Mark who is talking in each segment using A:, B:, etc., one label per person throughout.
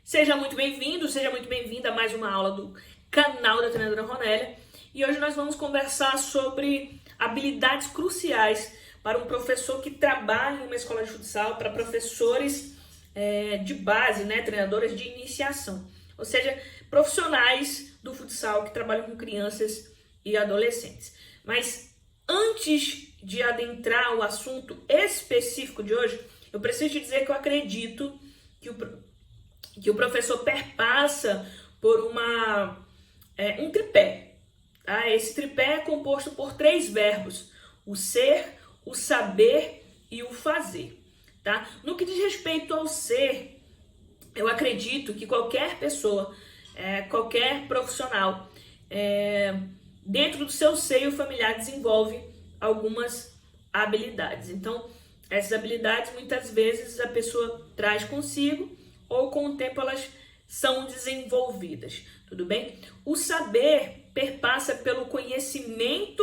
A: Seja muito bem-vindo, seja muito bem-vinda a mais uma aula do canal da treinadora Ronélia. E hoje nós vamos conversar sobre habilidades cruciais para um professor que trabalha em uma escola de futsal, para professores de base, né, treinadoras de iniciação. Ou seja, profissionais do futsal que trabalham com crianças e adolescentes. Mas antes de adentrar o assunto específico de hoje, eu preciso te dizer que eu acredito que o professor perpassa por um tripé. Tá? Esse tripé é composto por 3 verbos: o ser, o saber e o fazer. Tá? No que diz respeito ao ser, eu acredito que qualquer pessoa, qualquer profissional, dentro do seu seio familiar desenvolve algumas habilidades. Então, essas habilidades muitas vezes a pessoa traz consigo ou com o tempo elas são desenvolvidas, tudo bem? O saber perpassa pelo conhecimento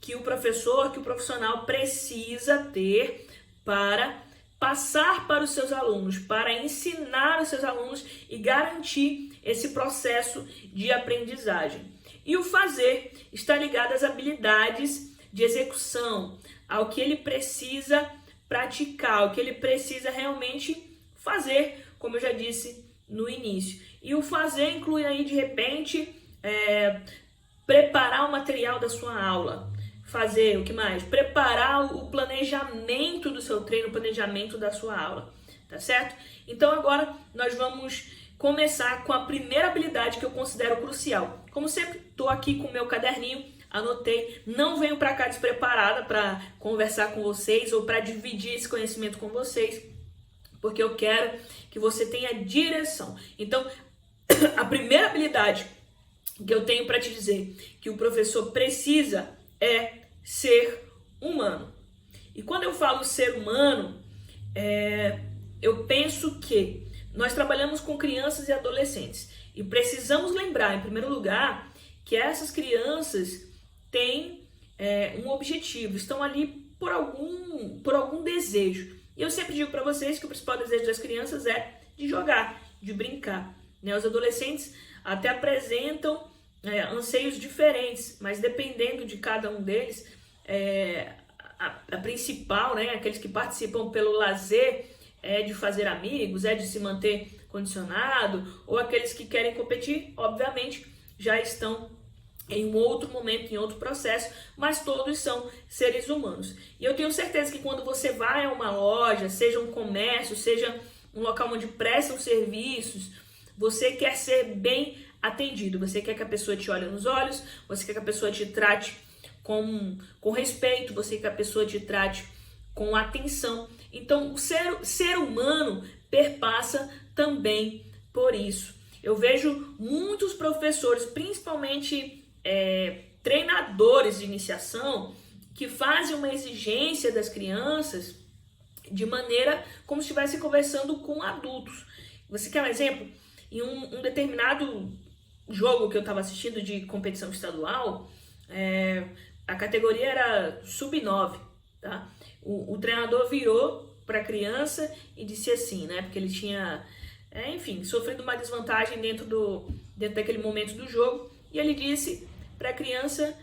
A: que o professor, que o profissional precisa ter para passar para os seus alunos, para ensinar os seus alunos e garantir esse processo de aprendizagem. E o fazer está ligado às habilidades de execução, ao que ele precisa praticar, ao que ele precisa realmente fazer, como eu já disse no início. E o fazer inclui aí, de repente, preparar o material da sua aula. Fazer o que mais? Preparar o planejamento do seu treino, o planejamento da sua aula, tá certo? Então agora nós vamos começar com a primeira habilidade que eu considero crucial. Como sempre, estou aqui com o meu caderninho, anotei, não venho para cá despreparada para conversar com vocês ou para dividir esse conhecimento com vocês, porque eu quero que você tenha direção. Então, a primeira habilidade que eu tenho para te dizer que o professor precisa é ser humano. E quando eu falo ser humano, eu penso que nós trabalhamos com crianças e adolescentes e precisamos lembrar, em primeiro lugar, que essas crianças têm um objetivo, estão ali por algum desejo. E eu sempre digo para vocês que o principal desejo das crianças é de jogar, de brincar. Né? Os adolescentes até apresentam anseios diferentes, mas dependendo de cada um deles, a principal, né, aqueles que participam pelo lazer, é de fazer amigos, é de se manter condicionado, ou aqueles que querem competir, obviamente, já estão em um outro momento, em outro processo, mas todos são seres humanos. E eu tenho certeza que quando você vai a uma loja, seja um comércio, seja um local onde prestam serviços, você quer ser bem atendido, você quer que a pessoa te olhe nos olhos, você quer que a pessoa te trate com respeito, você quer que a pessoa te trate com atenção. Então, o ser humano perpassa também por isso. Eu vejo muitos professores, principalmente treinadores de iniciação, que fazem uma exigência das crianças de maneira como se estivesse conversando com adultos. Você quer um exemplo? Em um determinado jogo que eu estava assistindo de competição estadual, a categoria era sub-9, tá? O treinador virou para a criança e disse assim, né? Porque ele tinha, sofrido uma desvantagem dentro daquele momento do jogo. E ele disse para a criança,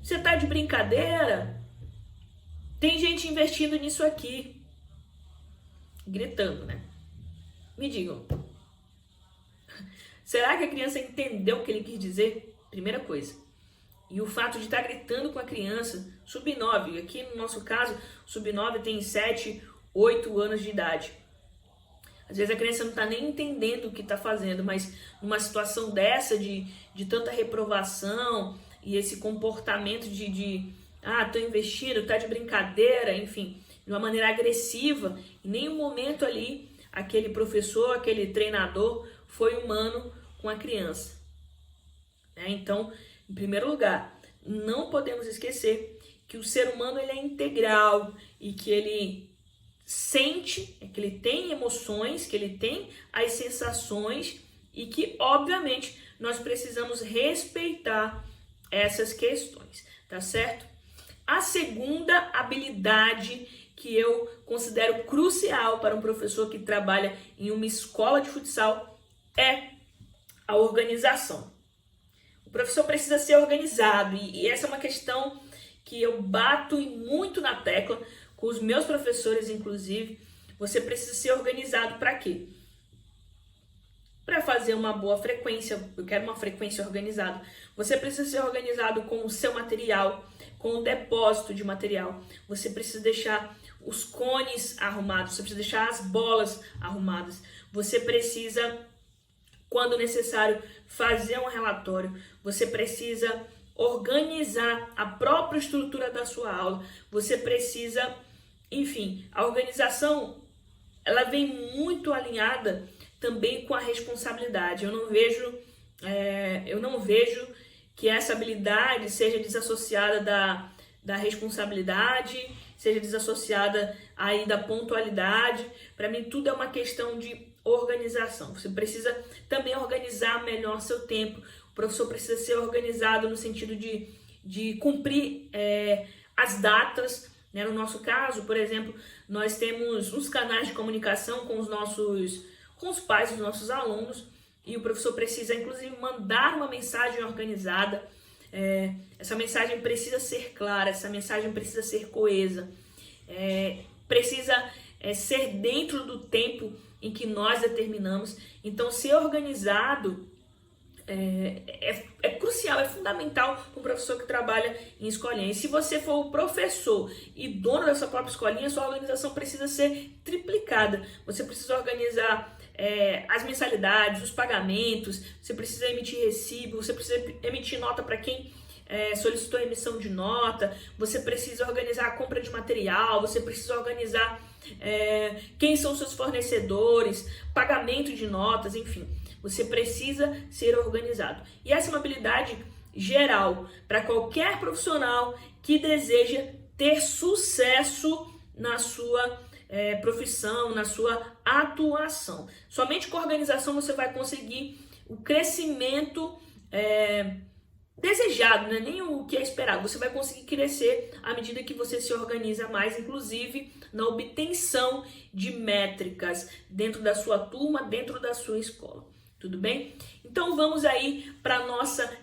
A: você tá de brincadeira? Tem gente investindo nisso aqui. Gritando, né? Me digam, será que a criança entendeu o que ele quis dizer? Primeira coisa. E o fato de estar gritando com a criança, sub-9, aqui no nosso caso, sub-9 tem 7, 8 anos de idade. Às vezes a criança não está nem entendendo o que está fazendo, mas numa situação dessa, de tanta reprovação e esse comportamento tô investindo, tá de brincadeira, enfim, de uma maneira agressiva, em nenhum momento ali aquele professor, aquele treinador foi humano com a criança. Então, em primeiro lugar, não podemos esquecer que o ser humano ele é integral e que ele sente, que ele tem emoções, que ele tem as sensações e que, obviamente, nós precisamos respeitar essas questões, tá certo? A segunda habilidade que eu considero crucial para um professor que trabalha em uma escola de futsal é a organização. O professor precisa ser organizado e essa é uma questão que eu bato muito na tecla com os meus professores, inclusive. Você precisa ser organizado para quê? Para fazer uma boa frequência, eu quero uma frequência organizada. Você precisa ser organizado com o seu material, com o depósito de material. Você precisa deixar os cones arrumados, você precisa deixar as bolas arrumadas. Você precisa, quando necessário, fazer um relatório. Você precisa organizar a própria estrutura da sua aula. Você precisa, enfim, a organização, ela vem muito alinhada também com a responsabilidade. Eu não vejo que essa habilidade seja desassociada da responsabilidade, seja desassociada aí da pontualidade. Para mim, tudo é uma questão de organização. Você precisa também organizar melhor seu tempo. O professor precisa ser organizado no sentido de cumprir as datas. Né? No nosso caso, por exemplo, nós temos uns canais de comunicação com os pais dos nossos alunos, e o professor precisa, inclusive, mandar uma mensagem organizada. Essa mensagem precisa ser clara, essa mensagem precisa ser coesa, precisa ser dentro do tempo em que nós determinamos. Então, ser organizado é crucial, é fundamental para um professor que trabalha em escolinha. E se você for o professor e dono da sua própria escolinha, sua organização precisa ser triplicada. Você precisa organizar as mensalidades, os pagamentos, você precisa emitir recibo, você precisa emitir nota para quem solicitou a emissão de nota, você precisa organizar a compra de material, você precisa organizar quem são seus fornecedores, pagamento de notas, enfim. Você precisa ser organizado. E essa é uma habilidade geral para qualquer profissional que deseja ter sucesso na sua profissão, na sua atuação. Somente com a organização você vai conseguir o crescimento desejado, não é nem o que é esperado. Você vai conseguir crescer à medida que você se organiza mais, inclusive na obtenção de métricas dentro da sua turma, dentro da sua escola. Tudo bem? Então vamos aí para a nossa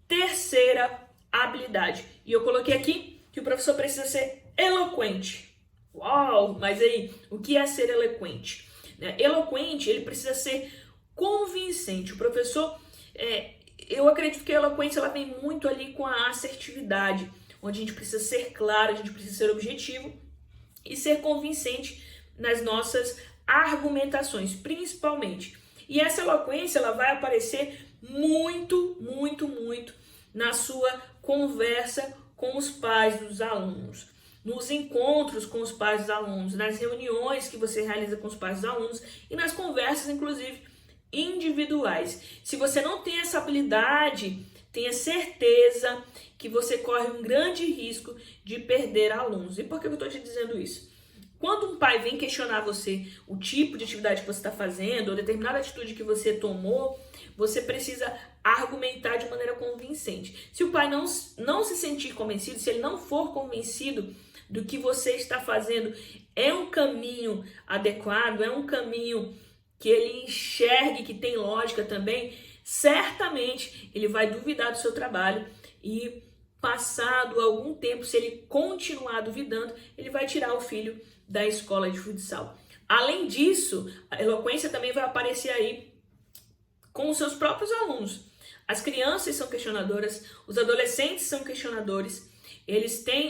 A: terceira habilidade. E eu coloquei aqui que o professor precisa ser eloquente. Uau! Mas aí, o que é ser eloquente? Eloquente, ele precisa ser convincente. O professor, eu acredito que a eloquência ela vem muito ali com a assertividade, onde a gente precisa ser claro, a gente precisa ser objetivo e ser convincente nas nossas argumentações, principalmente. E essa eloquência ela vai aparecer muito, muito, muito na sua conversa com os pais dos alunos, nos encontros com os pais dos alunos, nas reuniões que você realiza com os pais dos alunos e nas conversas, inclusive, individuais. Se você não tem essa habilidade, tenha certeza que você corre um grande risco de perder alunos. E por que eu estou te dizendo isso? Quando um pai vem questionar você o tipo de atividade que você está fazendo ou determinada atitude que você tomou, você precisa argumentar de maneira convincente. Se o pai não se sentir convencido, se ele não for convencido do que você está fazendo é um caminho adequado, é um caminho que ele enxergue, que tem lógica também, certamente ele vai duvidar do seu trabalho e, passado algum tempo, se ele continuar duvidando, ele vai tirar o filho da escola de futsal. Além disso, a eloquência também vai aparecer aí com os seus próprios alunos. As crianças são questionadoras, os adolescentes são questionadores,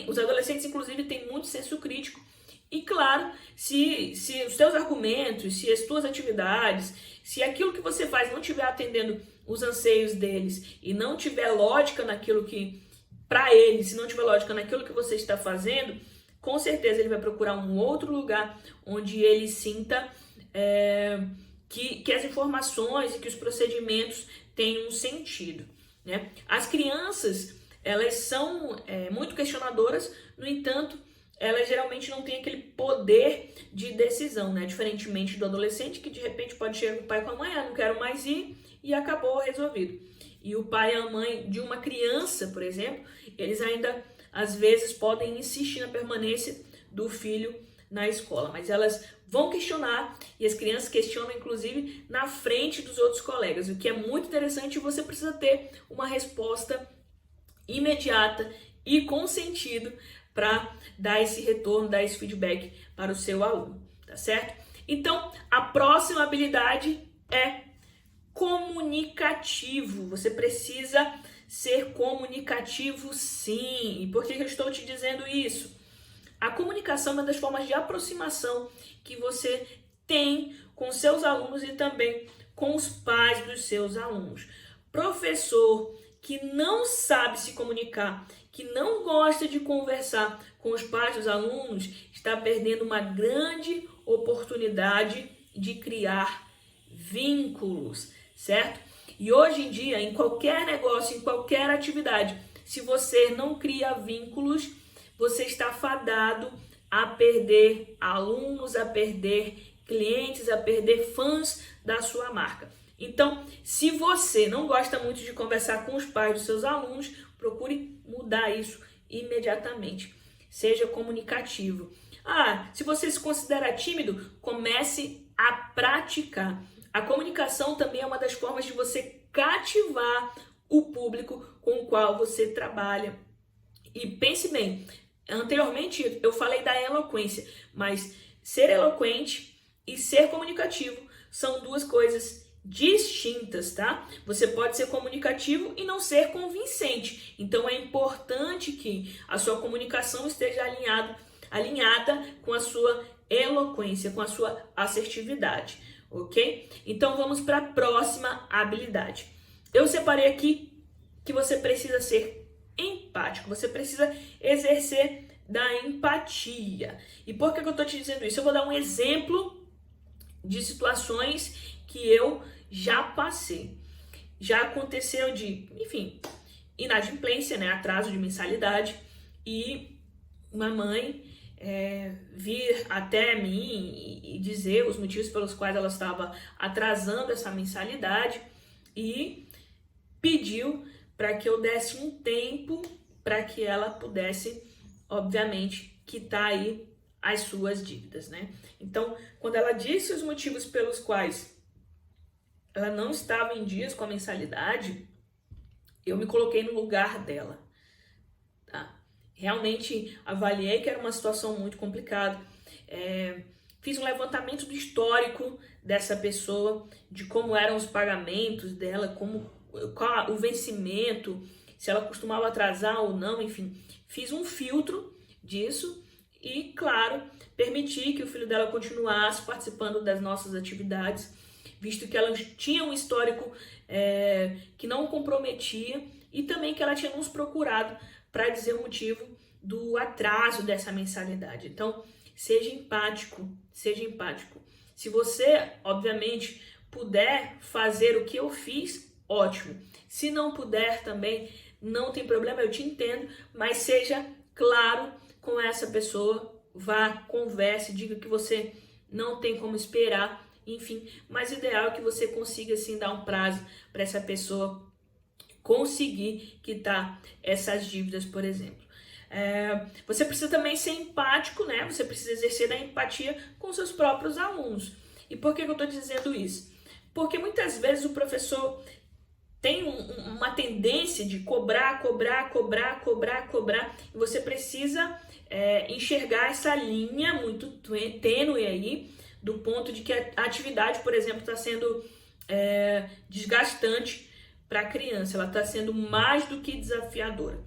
A: os adolescentes inclusive têm muito senso crítico. E claro, se os teus argumentos, se as tuas atividades, se aquilo que você faz não estiver atendendo os anseios deles e não tiver lógica naquilo que, para eles, se não tiver lógica naquilo que você está fazendo, com certeza ele vai procurar um outro lugar onde ele sinta que as informações e que os procedimentos têm um sentido, né? As crianças, elas são muito questionadoras, no entanto, elas geralmente não têm aquele poder de decisão, né? Diferentemente do adolescente, que de repente pode chegar com o pai e com a mãe, não quero mais ir, e acabou resolvido. E o pai e a mãe de uma criança, por exemplo, eles ainda às vezes podem insistir na permanência do filho na escola, mas elas vão questionar e as crianças questionam inclusive na frente dos outros colegas, o que é muito interessante. Você precisa ter uma resposta imediata e com sentido para dar esse retorno, dar esse feedback para o seu aluno, tá certo? Então, a próxima habilidade é comunicativo. Você precisa ser comunicativo, sim. E por que eu estou te dizendo isso? A comunicação é uma das formas de aproximação que você tem com seus alunos e também com os pais dos seus alunos. Professor que não sabe se comunicar, que não gosta de conversar com os pais dos alunos, está perdendo uma grande oportunidade de criar vínculos, certo? E hoje em dia, em qualquer negócio, em qualquer atividade, se você não cria vínculos, você está fadado a perder alunos, a perder clientes, a perder fãs da sua marca. Então, se você não gosta muito de conversar com os pais dos seus alunos, procure mudar isso imediatamente. Seja comunicativo. Se você se considera tímido, comece a praticar. A comunicação também é uma das formas de você cativar o público com o qual você trabalha. E pense bem, anteriormente eu falei da eloquência, mas ser eloquente e ser comunicativo são duas coisas distintas, tá? Você pode ser comunicativo e não ser convincente. Então é importante que a sua comunicação esteja alinhada com a sua eloquência, com a sua assertividade, ok? Então vamos para a próxima habilidade. Eu separei aqui que você precisa ser empático, você precisa exercer da empatia. E por que eu estou te dizendo isso? Eu vou dar um exemplo de situações que eu já passei. Já aconteceu de, enfim, inadimplência, né, atraso de mensalidade, e uma mãe vir até mim e dizer os motivos pelos quais ela estava atrasando essa mensalidade e pediu para que eu desse um tempo para que ela pudesse, obviamente, quitar aí as suas dívidas, né? Então, quando ela disse os motivos pelos quais ela não estava em dias com a mensalidade, eu me coloquei no lugar dela, tá? Realmente avaliei que era uma situação muito complicada. Fiz um levantamento do histórico dessa pessoa, de como eram os pagamentos dela, qual o vencimento, se ela costumava atrasar ou não, enfim. Fiz um filtro disso e, claro, permiti que o filho dela continuasse participando das nossas atividades, visto que ela tinha um histórico que não comprometia e também que ela tinha nos procurado para dizer o motivo do atraso dessa mensalidade. Então, seja empático, seja empático. Se você, obviamente, puder fazer o que eu fiz, ótimo. Se não puder também, não tem problema, eu te entendo, mas seja claro com essa pessoa, vá, converse, diga que você não tem como esperar, enfim, mas o ideal é que você consiga sim dar um prazo para essa pessoa conseguir quitar essas dívidas, por exemplo. Você precisa também ser empático, né? Você precisa exercer a empatia com seus próprios alunos. E por que eu estou dizendo isso? Porque muitas vezes o professor tem uma tendência de cobrar, e você precisa enxergar essa linha muito tênue aí, do ponto de que a atividade, por exemplo, está sendo desgastante para a criança, ela está sendo mais do que desafiadora.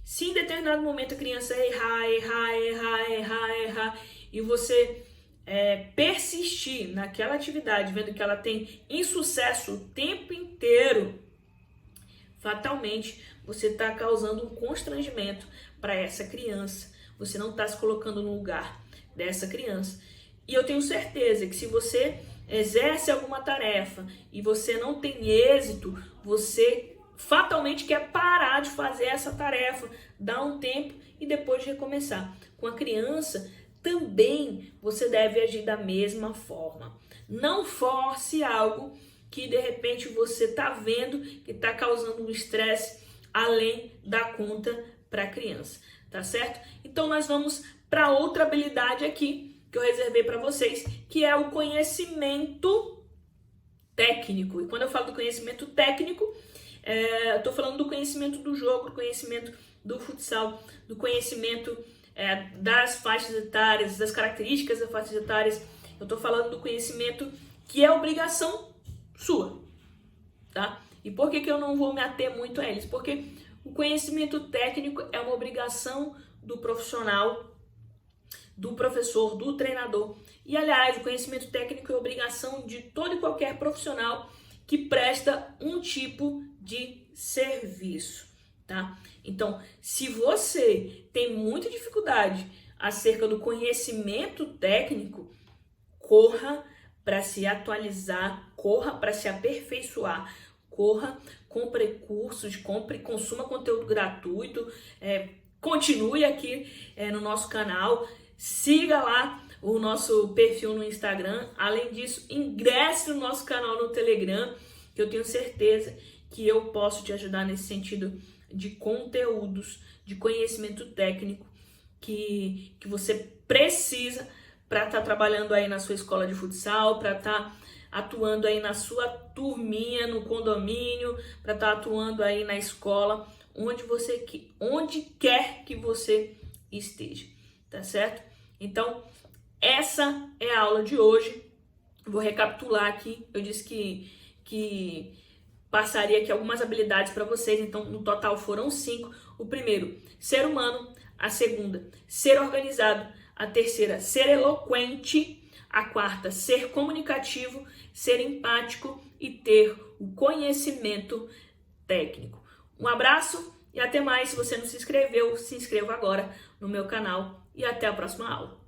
A: Se em determinado momento a criança errar, e você persistir naquela atividade, vendo que ela tem insucesso o tempo inteiro, fatalmente você está causando um constrangimento para essa criança. Você não está se colocando no lugar dessa criança. E eu tenho certeza que se você exerce alguma tarefa e você não tem êxito, você fatalmente quer parar de fazer essa tarefa, dar um tempo e depois recomeçar. Com a criança, também você deve agir da mesma forma. Não force algo que de repente você está vendo que está causando um estresse além da conta para a criança, tá certo? Então nós vamos para outra habilidade aqui, que eu reservei para vocês, que é o conhecimento técnico. E quando eu falo do conhecimento técnico, eu tô falando do conhecimento do jogo, do conhecimento do futsal, do conhecimento das faixas etárias, das características das faixas etárias. Eu tô falando do conhecimento que é obrigação sua, tá? E por que eu não vou me ater muito a eles? Porque o conhecimento técnico é uma obrigação do profissional, do professor, do treinador. E, aliás, o conhecimento técnico é obrigação de todo e qualquer profissional que presta um tipo de serviço, tá? Então, se você tem muita dificuldade acerca do conhecimento técnico, corra para se atualizar, corra para se aperfeiçoar, corra, compre cursos, consuma conteúdo gratuito, continue aqui no nosso canal, siga lá o nosso perfil no Instagram. Além disso, ingresse no nosso canal no Telegram, que eu tenho certeza que eu posso te ajudar nesse sentido de conteúdos, de conhecimento técnico que você precisa para estar trabalhando aí na sua escola de futsal, para estar atuando aí na sua turminha, no condomínio, para estar atuando aí na escola, onde quer que você esteja, tá certo? Então, essa é a aula de hoje. Vou recapitular aqui. Eu disse que passaria aqui algumas habilidades para vocês, então no total foram 5. O primeiro, ser humano. A segunda, ser organizado. A terceira, ser eloquente. A quarta, ser comunicativo, ser empático e ter o conhecimento técnico. Um abraço e até mais. Se você não se inscreveu, se inscreva agora no meu canal e até a próxima aula.